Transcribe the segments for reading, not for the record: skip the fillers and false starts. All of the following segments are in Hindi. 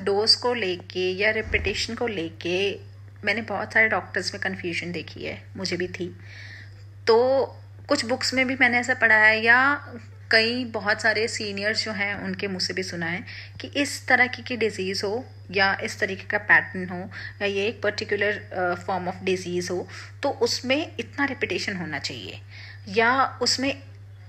डोज को लेके या रिपीटेशन को लेके मैंने बहुत सारे डॉक्टर्स में कन्फ्यूजन देखी है, मुझे भी थी। तो कुछ बुक्स में भी मैंने ऐसा पढ़ा है या कई बहुत सारे सीनियर्स जो हैं उनके मुँह से भी सुना है कि इस तरह की डिज़ीज़ हो या इस तरीके का पैटर्न हो या ये एक पर्टिकुलर फॉर्म ऑफ डिज़ीज़ हो तो उसमें इतना रिपीटेशन होना चाहिए, या उसमें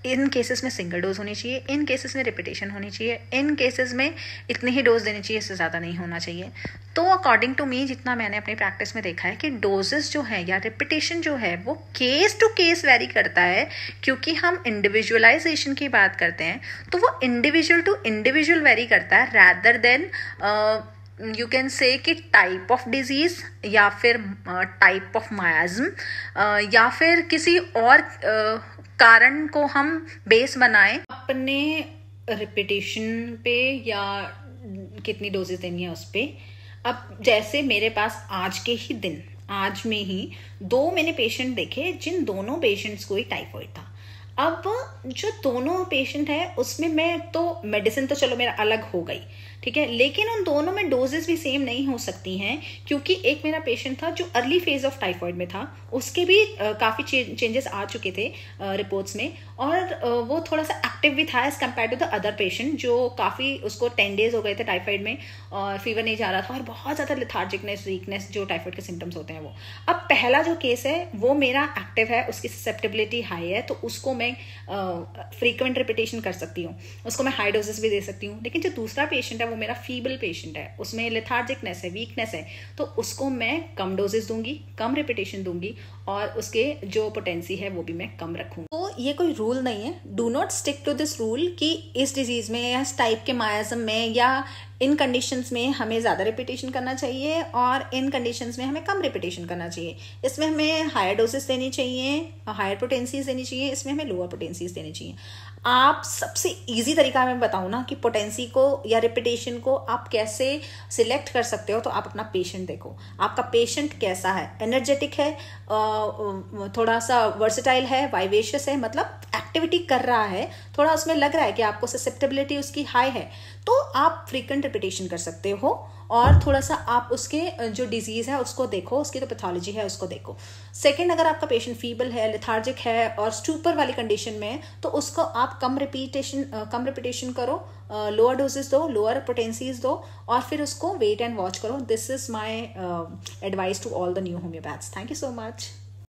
इन केसेस में सिंगल डोज होनी चाहिए, इन केसेस में रिपीटेशन होनी चाहिए, इन केसेस में इतनी ही डोज देनी चाहिए, इससे ज़्यादा नहीं होना चाहिए। तो अकॉर्डिंग टू मी जितना मैंने अपनी प्रैक्टिस में देखा है कि डोजेस जो है या रिपीटेशन जो है वो केस टू केस वेरी करता है, क्योंकि हम इंडिविजुअलाइजेशन की बात करते हैं तो वो इंडिविजुअल टू इंडिविजुअल वेरी करता है rather than you can say कि टाइप ऑफ डिजीज या फिर टाइप ऑफ मायाज्म या फिर किसी और कारण को हम बेस बनाएं अपने रिपीटेशन पे या कितनी डोजेस देनी है उस पे। अब जैसे मेरे पास आज के ही दिन आज में ही 2 मैंने पेशेंट देखे जिन दोनों पेशेंट्स को ही टाइफाइड था। अब जो दोनों पेशेंट है उसमें मैं तो मेडिसिन तो चलो मेरा अलग हो गई, ठीक है, लेकिन उन दोनों में डोजेस भी सेम नहीं हो सकती हैं, क्योंकि एक मेरा पेशेंट था जो अर्ली फेज ऑफ टाइफाइड में था, उसके भी काफ़ी चेंजेस आ चुके थे रिपोर्ट्स में, और वो थोड़ा सा एक्टिव भी था as compare to the other patient जो काफ़ी उसको 10 डेज हो गए थे टाइफाइड में और फीवर नहीं जा रहा था और बहुत ज़्यादा लिथार्जिकनेस वीकनेस जो टाइफाइड के सिम्टम्स होते हैं वो। अब पहला जो केस है वो मेरा एक्टिव है, उसकी ससेप्टेबिलिटी हाई है, तो उसको मैं फ्रीक्वेंट रिपीटेशन कर सकती हूँ, उसको मैं हाई डोजेस भी दे सकती हूँ। लेकिन जो दूसरा पेशेंट है वो मेरा फीबल पेशेंट है, उसमें लेथार्जिकनेस है, वीकनेस है, तो उसको मैं कम डोजेस दूंगी, कम रिपीटेशन दूंगी और उसके जो पोटेंसी है वो भी मैं कम रखूंगी। तो ये कोई रूल नहीं है, do not stick to this rule कि इस डिजीज में या इस टाइप के मायाज्म में या इन कंडीशंस में हमें ज़्यादा रिपीटेशन करना चाहिए और इन कंडीशंस में हमें कम रिपीटेशन करना चाहिए। इसमें हमें हायर डोसेस देनी चाहिए, हायर पोटेंसीज देनी चाहिए, इसमें हमें लोअर पोटेंसीज देनी चाहिए। आप सबसे इजी तरीका मैं बताऊँ ना कि पोटेंसी को या रिपीटेशन को आप कैसे सिलेक्ट कर सकते हो, तो आप अपना पेशेंट देखो, आपका पेशेंट कैसा है, एनर्जेटिक है, थोड़ा सा वर्सेटाइल है, वाइवेशियस है, मतलब एक्टिविटी कर रहा है, थोड़ा उसमें लग रहा है कि आपको ससेप्टेबिलिटी उसकी हाई है, तो आप फ्रीक्वेंट रिपीटेशन कर सकते हो। और थोड़ा सा आप उसके जो डिजीज़ है उसको देखो, उसकी जो पैथोलॉजी है उसको देखो। सेकंड, अगर आपका पेशेंट फीबल है, लेथार्जिक है और स्टूपर वाली कंडीशन में है तो उसको आप कम रिपीटेशन करो, लोअर डोजेस दो, लोअर पोटेंसीज दो और फिर उसको वेट एंड वॉच करो। This is my advice to all the new homeopaths. Thank you so much.